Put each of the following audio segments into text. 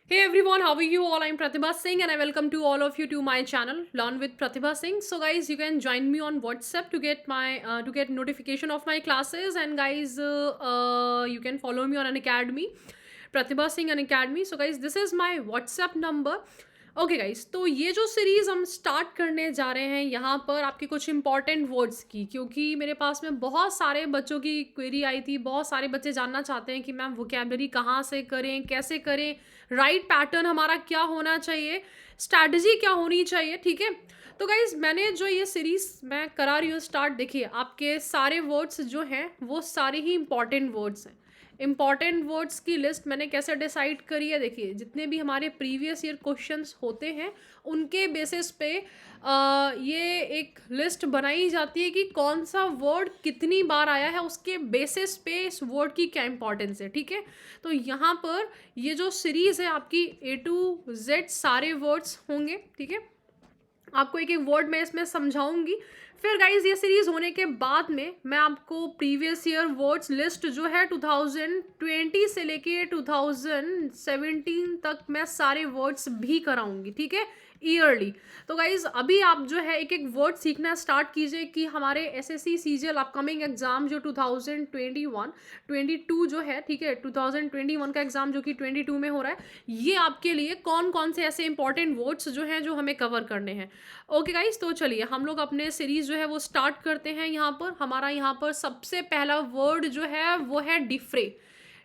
Hey everyone, how are you all? I'm Pratibha Singh and I welcome to all of you to my channel Learn with Pratibha Singh. So guys, you can join me on WhatsApp to get my to get notification of my classes, and guys, you can follow me on an academy, Pratibha Singh an academy. So guys, this is my WhatsApp number. Okay guys, तो ये जो series हम start करने जा रहे हैं यहाँ पर आपके कुछ इंपॉर्टेंट वर्ड्स की, क्योंकि मेरे पास में बहुत सारे बच्चों की क्वेरी आई थी। बहुत सारे बच्चे जानना चाहते हैं कि मैम वोकेबलरी कहाँ से करें, कैसे करें, राइट पैटर्न हमारा क्या होना चाहिए, स्ट्रैटेजी क्या होनी चाहिए। ठीक है, तो गाइज मैंने जो ये सीरीज़ मैं करा रही हूँ स्टार्ट, देखिए आपके सारे वर्ड्स जो हैं वो सारे ही इंपॉर्टेंट वर्ड्स हैं। इंपॉर्टेंट वर्ड्स की लिस्ट मैंने कैसे डिसाइड करी है, देखिए जितने भी हमारे प्रीवियस ईयर क्वेश्चंस होते हैं उनके बेसिस पे ये एक लिस्ट बनाई जाती है कि कौन सा वर्ड कितनी बार आया है, उसके बेसिस पे इस वर्ड की क्या इंपॉर्टेंस है। ठीक है, तो यहाँ पर ये जो सीरीज़ है आपकी A to Z सारे वर्ड्स होंगे। ठीक है, आपको एक एक वर्ड मैं इसमें समझाऊंगी। फिर गाइज ये सीरीज होने के बाद में मैं आपको प्रीवियस ईयर वर्ड्स लिस्ट जो है 2020 से लेके 2017 तक मैं सारे वर्ड्स भी कराऊंगी। ठीक है, ईयरली। तो गाइज अभी आप जो है एक एक वर्ड सीखना स्टार्ट कीजिए कि हमारे एसएससी सीजीएल अपकमिंग एग्जाम जो 2021 22 जो है, ठीक है, 2021 का एग्जाम जो कि 22 में हो रहा है, ये आपके लिए कौन कौन से ऐसे इंपॉर्टेंट वर्ड्स जो हैं जो हमें कवर करने हैं। ओके गाइस, तो चलिए हम लोग अपने सीरीज जो है वो स्टार्ट करते हैं। यहाँ पर हमारा यहाँ पर सबसे पहला वर्ड जो है वो है डिफ्रे।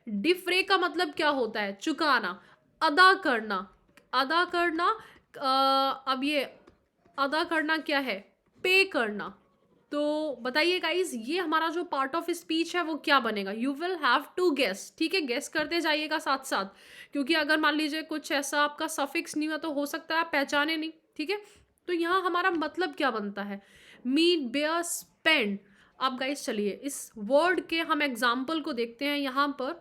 डिफ्रे का मतलब क्या होता है? चुकाना, अदा करना। अदा करना, अब ये अदा करना क्या है? पे करना। तो बताइए गाइज, ये हमारा जो पार्ट ऑफ स्पीच है वो क्या बनेगा? You will have to guess. ठीक है, गेस करते जाइएगा साथ साथ, क्योंकि अगर मान लीजिए कुछ ऐसा आपका सफिक्स नहीं हुआ तो हो सकता है आप पहचाने नहीं। ठीक है, तो यहाँ हमारा मतलब क्या बनता है? Meet, bear, spend. अब गाइज चलिए इस वर्ड के हम एग्जाम्पल को देखते हैं। यहाँ पर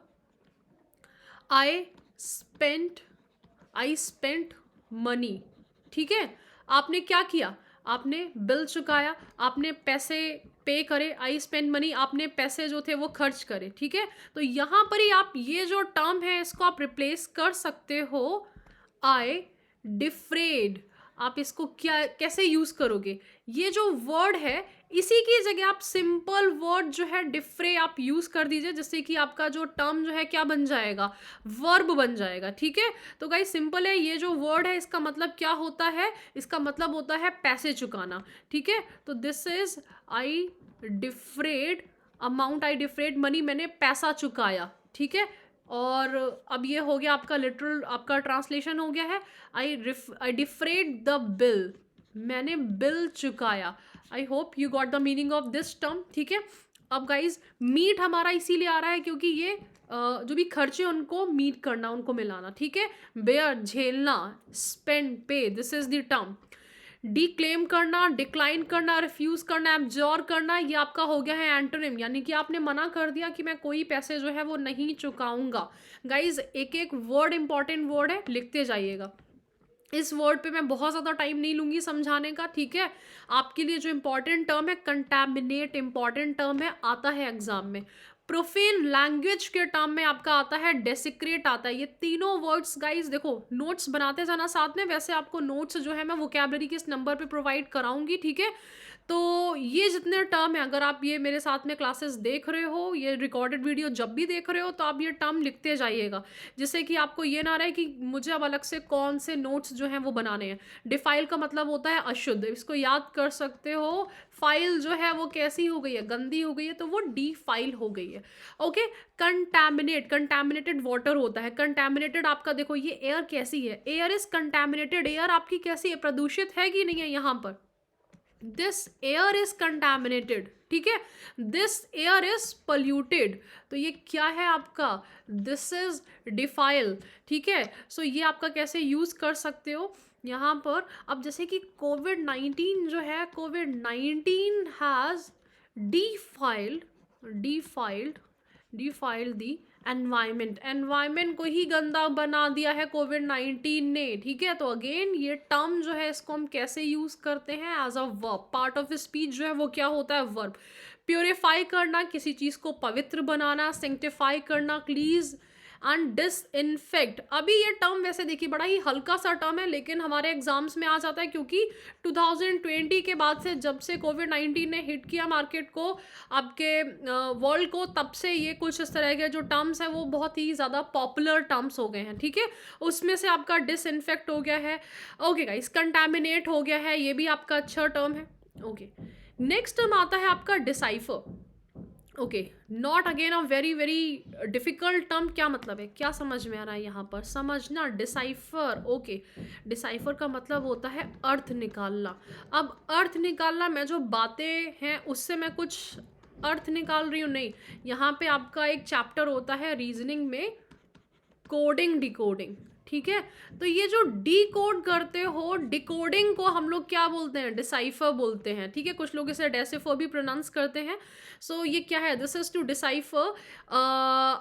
I spent, I spent money. ठीक है, आपने क्या किया? आपने बिल चुकाया, आपने पैसे पे करे। आई स्पेंड मनी, आपने पैसे जो थे वो खर्च करे। ठीक है, तो यहाँ पर ही आप ये जो टर्म है इसको आप रिप्लेस कर सकते हो आई डिफ्रेड। आप इसको क्या कैसे यूज करोगे? ये जो वर्ड है इसी की जगह आप सिंपल वर्ड जो है डिफ्रे आप यूज कर दीजिए, जिससे कि आपका जो टर्म जो है क्या बन जाएगा? वर्ब बन जाएगा। ठीक है, तो गाइस सिंपल है, ये जो वर्ड है इसका मतलब क्या होता है? इसका मतलब होता है पैसे चुकाना। ठीक है, तो this is I deferred amount, I deferred money, मैंने पैसा चुकाया। ठीक है, और अब ये हो गया आपका लिटरल, आपका ट्रांसलेशन हो गया है आई डिफ्रेड द बिल, मैंने बिल चुकाया। आई hope you got the meaning of this term. ठीक है, अब गाइज मीट हमारा इसीलिए आ रहा है क्योंकि ये जो भी खर्चे उनको मीट करना, उनको मिलाना। ठीक है, बेयर झेलना, स्पेंड पे, this is the term. Declaim करना, डिक्लाइन करना, रिफ्यूज करना, एब्जॉर करना, ये आपका हो गया है एंटोनिम, यानी कि आपने मना कर दिया कि मैं कोई पैसे जो है वो नहीं चुकाऊंगा। गाइज एक एक वर्ड इंपॉर्टेंट वर्ड है, लिखते जाइएगा। इस वर्ड पे मैं बहुत ज़्यादा टाइम नहीं लूँगी समझाने का। ठीक है, आपके लिए जो इंपॉर्टेंट टर्म है कंटैमिनेट, इंपॉर्टेंट टर्म है, आता है एग्जाम में। प्रोफेन लैंग्वेज के टर्म में आपका आता है डेसिक्रेट, आता है। ये तीनों वर्ड्स गाइस देखो, नोट्स बनाते जाना साथ में। वैसे आपको नोट्स जो है मैं वोकैबलरी के इस नंबर पे प्रोवाइड कराऊंगी। ठीक है, तो ये जितने टर्म है, अगर आप ये मेरे साथ में क्लासेस देख रहे हो, ये रिकॉर्डेड वीडियो जब भी देख रहे हो, तो आप ये टर्म लिखते जाइएगा, जिससे कि आपको ये ना रहे कि मुझे अब अलग से कौन से नोट्स जो हैं वो बनाने हैं। डिफाइल का मतलब होता है अशुद्ध, इसको याद कर सकते हो। फाइल जो है वो कैसी हो गई है? गंदी हो गई है, तो वो डिफाइल हो गई है। ओके, कंटैमिनेट, कंटैमिनेटेड वाटर होता है। कंटैमिनेटेड आपका देखो, ये एयर कैसी है? एयर इज कंटैमिनेटेड, एयर आपकी कैसी है? प्रदूषित है कि नहीं है? यहाँ पर दिस एयर इज कंटैमिनेटेड। ठीक है, दिस एयर इज पोल्यूटेड, तो ये क्या है आपका? This is defile. ठीक है, सो ये आपका कैसे यूज कर सकते हो यहाँ पर? अब जैसे कि कोविड-19 जो है, कोविड-19 has defiled, defiled, defiled the environment, environment को ही गंदा बना दिया है कोविड-19 ने। ठीक है, तो अगेन ये टर्म जो है इसको हम कैसे यूज करते हैं? As a verb. Part of speech जो है वो क्या होता है? वर्ब। प्योरीफाई करना, किसी चीज को पवित्र बनाना। सेंक्टिफाई करना, क्लीज एंड डिसइंफेक्ट। अभी ये टर्म वैसे देखिए बड़ा ही हल्का सा टर्म है, लेकिन हमारे एग्जाम्स में आ जाता है, क्योंकि 2020 के बाद से, जब से कोविड-19 ने हिट किया मार्केट को, आपके वर्ल्ड को, तब से ये कुछ इस तरह के जो टर्म्स हैं वो बहुत ही ज़्यादा पॉपुलर टर्म्स हो गए हैं, ठीक है। उसमें से आपका डिसइंफेक्ट हो गया है, ओके गाइस, कंटामिनेट हो गया है, ये भी आपका अच्छा टर्म है, ओके। नेक्स्ट टर्म आता है आपका decipher, okay, not again a very very difficult term. क्या मतलब है, क्या समझ में आ रहा है यहाँ पर, समझना। डिसाइफर, ओके, डिसाइफर का मतलब होता है अर्थ निकालना। अब अर्थ निकालना, मैं जो बातें हैं उससे मैं कुछ अर्थ निकाल रही हूँ, नहीं। यहाँ पे आपका एक चैप्टर होता है रीजनिंग में, कोडिंग डिकोडिंग, ठीक है। तो ये जो डी कोड करते हो, डिकोडिंग को हम लोग क्या बोलते हैं, डिसाइफर बोलते हैं, ठीक है। कुछ लोग इसे डेसिफर भी प्रोनाउंस करते हैं। सो ये क्या है, this is to decipher,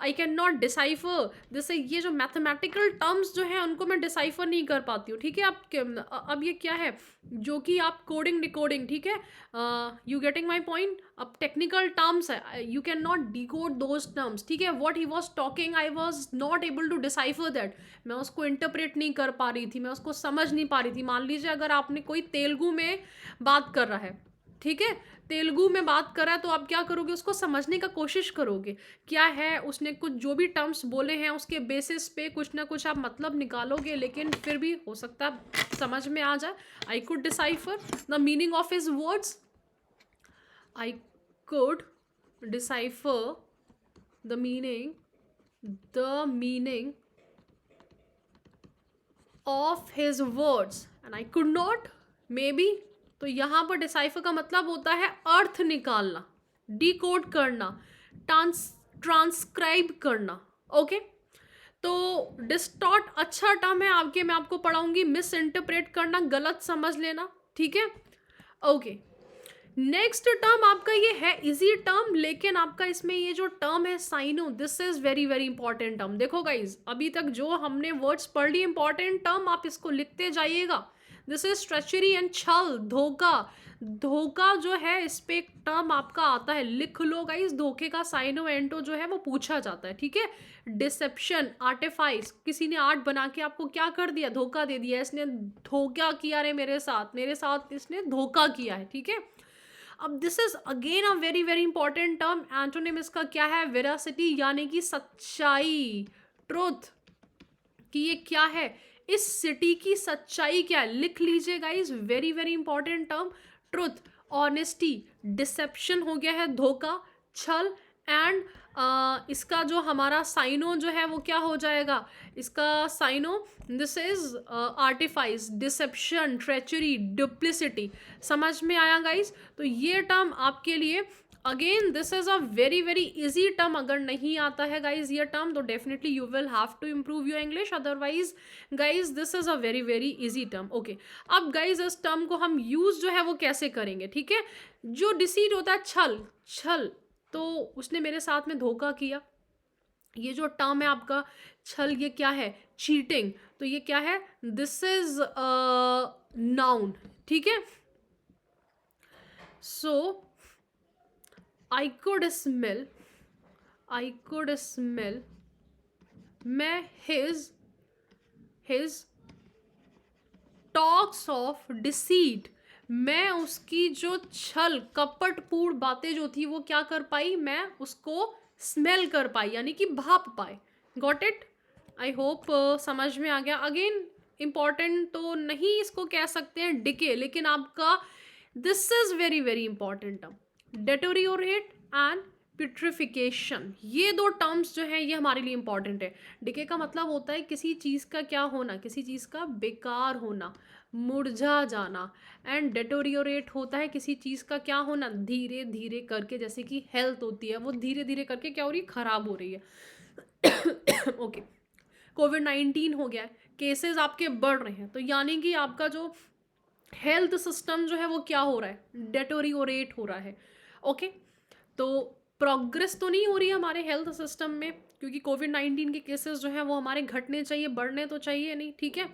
I can not decipher this. ये जो मैथमेटिकल टर्म्स जो हैं उनको मैं डिसाइफर नहीं कर पाती हूँ, ठीक है। अब ये क्या है, जो कि आप कोडिंग डिकोडिंग, ठीक है, यू गेटिंग माई पॉइंट। अब टेक्निकल टर्म्स है, you can not decode those terms, ठीक है। What he was talking, I was not able to decipher that. मैं उसको इंटरप्रेट नहीं कर पा रही थी, मैं उसको समझ नहीं पा रही थी। मान लीजिए अगर आपने कोई तेलुगु में बात कर रहा है, ठीक है, तेलुगु में बात कर रहा है, तो आप क्या करोगे, उसको समझने का कोशिश करोगे, क्या है उसने कुछ जो भी टर्म्स बोले हैं उसके बेसिस पे कुछ ना कुछ आप मतलब निकालोगे, लेकिन फिर भी हो सकता है समझ में आ जाए। I could decipher the meaning of his words, I could decipher the meaning of his words and I could not, maybe। तो यहाँ पर डिसाइफर का मतलब होता है अर्थ निकालना, डिकोड करना, ट्रांसक्राइब करना, ओके। तो डिस्टॉर्ट अच्छा टर्म है आपके, मैं आपको पढ़ाऊंगी। मिस इंटरप्रेट करना, गलत समझ लेना, ठीक है, ओके। नेक्स्ट टर्म आपका ये है इजी टर्म, लेकिन आपका इसमें ये जो टर्म है syno, this is very very important term. देखो गाइज, अभी तक जो हमने वर्ड्स पढ़ ली इंपॉर्टेंट टर्म, आप इसको लिखते जाइएगा। दिस इज ट्रेचरी एंड छल, धोखा। धोखा जो है, इस पे एक टर्म आपका आता है, लिख लो गाइज। धोखे का साइनो एंटो जो है वो पूछा जाता है, ठीक है। डिसेप्शन, आर्टिफाइस, किसी ने आर्ट बना के आपको क्या कर दिया, धोखा दे दिया, इसने धोखा किया रे मेरे साथ इसने धोखा किया है, ठीक है। अब this is again a very very important term. Antonym इसका क्या है, वेरासिटी, यानी कि सच्चाई, ट्रुथ, कि ये क्या है, इस सिटी की सच्चाई क्या है, लिख लीजिए guys, very very important term. Truth, honesty, deception हो गया है धोखा, छल, एंड इसका जो हमारा साइनो जो है वो क्या हो जाएगा, इसका syno, this is artifice, deception, treachery, duplicity. समझ में आया गाइज। तो ये टर्म आपके लिए, again this is a very very easy term. अगर नहीं आता है गाइज ये टर्म, तो definitely you will have to improve your English, otherwise guys this is a very very easy term, okay. अब गाइज इस टर्म को हम यूज जो है वो कैसे करेंगे, ठीक है। जो डिसीट होता है, छल, तो उसने मेरे साथ में धोखा किया, ये जो टर्म है आपका छल, ये क्या है, चीटिंग। तो ये क्या है, दिस इज नाउन, ठीक है। सो I could smell मैं his talks of deceit, मैं उसकी जो छल कपटपूर्ण बातें जो थी वो क्या कर पाई, मैं उसको स्मेल कर पाई, यानी कि भाप पाए। गॉट इट, आई होप समझ में आ गया। अगेन इंपॉर्टेंट तो नहीं इसको कह सकते हैं डिके, लेकिन आपका this is very very important term, deteriorate and putrefaction. ये दो टर्म्स जो हैं ये हमारे लिए इंपॉर्टेंट है। डिके का मतलब होता है किसी चीज़ का क्या होना, किसी चीज़ का बेकार होना, मुरझा जाना। एंड डेटोरियोरेट होता है किसी चीज़ का क्या होना, धीरे धीरे करके, जैसे कि हेल्थ होती है वो धीरे धीरे करके क्या हो रही है, खराब हो रही है। ओके, कोविड-19 हो गया है, केसेस आपके बढ़ रहे हैं, तो यानी कि आपका जो हेल्थ सिस्टम जो है वो क्या हो रहा है, डेटोरियोरेट हो रहा है, ओके। तो प्रोग्रेस तो नहीं हो रही है हमारे हेल्थ सिस्टम में, क्योंकि कोविड-19 के केसेस जो हैं वो हमारे घटने चाहिए, बढ़ने तो चाहिए नहीं, ठीक है।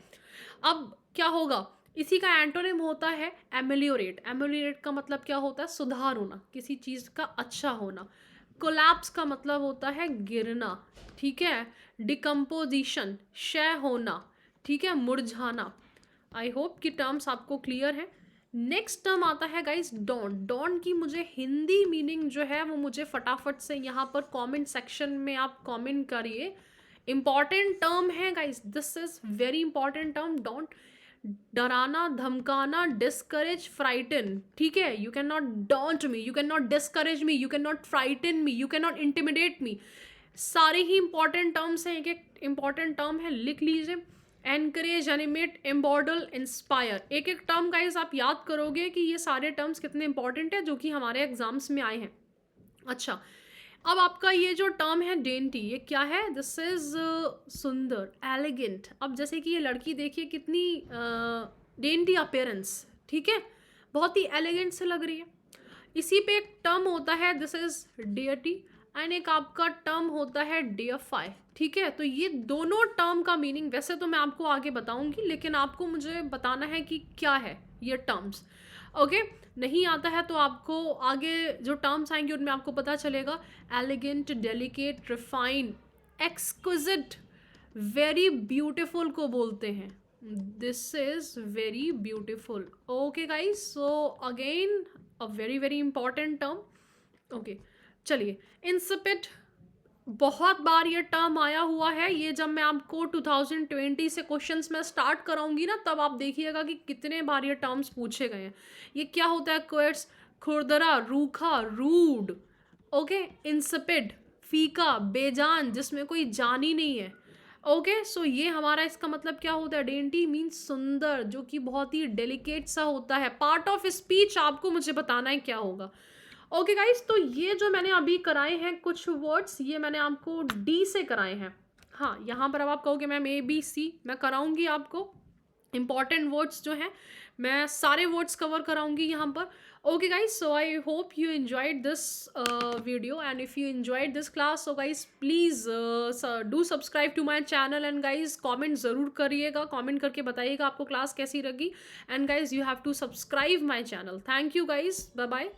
अब क्या होगा, इसी का एंटोनिम होता है एमेलियोरेट। एमेलियोरेट का मतलब क्या होता है, सुधार होना, किसी चीज़ का अच्छा होना। कोलैप्स का मतलब होता है गिरना, ठीक है। डिकम्पोजिशन, क्षय होना, ठीक है, मुरझाना। आई होप कि टर्म्स आपको क्लियर है। नेक्स्ट टर्म आता है गाइस डॉन। डॉन की मुझे हिंदी मीनिंग जो है वो मुझे फटाफट से यहाँ पर कमेंट सेक्शन में आप कमेंट करिए। इंपॉर्टेंट टर्म है guys, this is very important term daunt. डराना, धमकाना, डिस्करेज, फ्राइटन, ठीक है। You can not daunt me, you can not discourage me, you can not frighten me, you can not intimidate me. सारे ही important terms हैं, एक एक important term है, लिख लीजिए। एनकरेज, एनिमेट, एम्बॉडल, इंस्पायर, एक एक टर्म गाइज आप याद करोगे कि ये सारे टर्म्स कितने इंपॉर्टेंट है जो कि हमारे एग्जाम्स में आए हैं। अच्छा, अब आपका ये जो टर्म है डेंटी, ये क्या है? दिस इज सुंदर, एलिगेंट। अब जैसे कि ये लड़की देखिए कितनी डेंटी अपीयरेंस, ठीक है, बहुत ही एलिगेंट से लग रही है। इसी पे एक टर्म होता है, दिस इज डियटी, एंड एक आपका टर्म होता है डियफाई, ठीक है। तो ये दोनों टर्म का मीनिंग वैसे तो मैं आपको आगे बताऊंगी, लेकिन आपको मुझे बताना है कि क्या है ये टर्म्स। ओके, नहीं आता है तो आपको आगे जो टर्म्स आएंगे उनमें आपको पता चलेगा। Elegant, delicate, refine, exquisite, very beautiful को बोलते हैं। This is very beautiful. Okay guys, so again a very very important term. Okay, चलिए, इंसिपिड, बहुत बार ये टर्म आया हुआ है। ये जब मैं आपको 2020 से क्वेश्चंस में स्टार्ट कराऊंगी ना, तब आप देखिएगा कि कितने बार ये टर्म्स पूछे गए हैं। ये क्या होता है? क्वेट्स, खुरदरा, रूखा, रूड। ओके, इंसिपिड, फीका, बेजान, जिसमें कोई जान ही नहीं है। ओके, सो ये हमारा इसका मतलब क्या होता है? डेंटी मीन्स सुंदर, जो कि बहुत ही डेलिकेट सा होता है। पार्ट ऑफ स्पीच आपको मुझे बताना है क्या होगा। ओके गाइस, तो ये जो मैंने अभी कराए हैं कुछ वर्ड्स, ये मैंने आपको डी से कराए हैं। हाँ, यहाँ पर अब आप कहोगे मैम ABC, मैं कराऊंगी आपको इंपॉर्टेंट वर्ड्स जो हैं, मैं सारे वर्ड्स कवर कराऊंगी यहाँ पर। Okay guys, so I hope you enjoyed this video, and if you enjoyed this class, so guys please do subscribe to my channel, and guys comment ज़रूर करिएगा, कॉमेंट करके बताइएगा आपको क्लास कैसी लगी। And guys you have to subscribe my channel. Thank you guys, bye bye.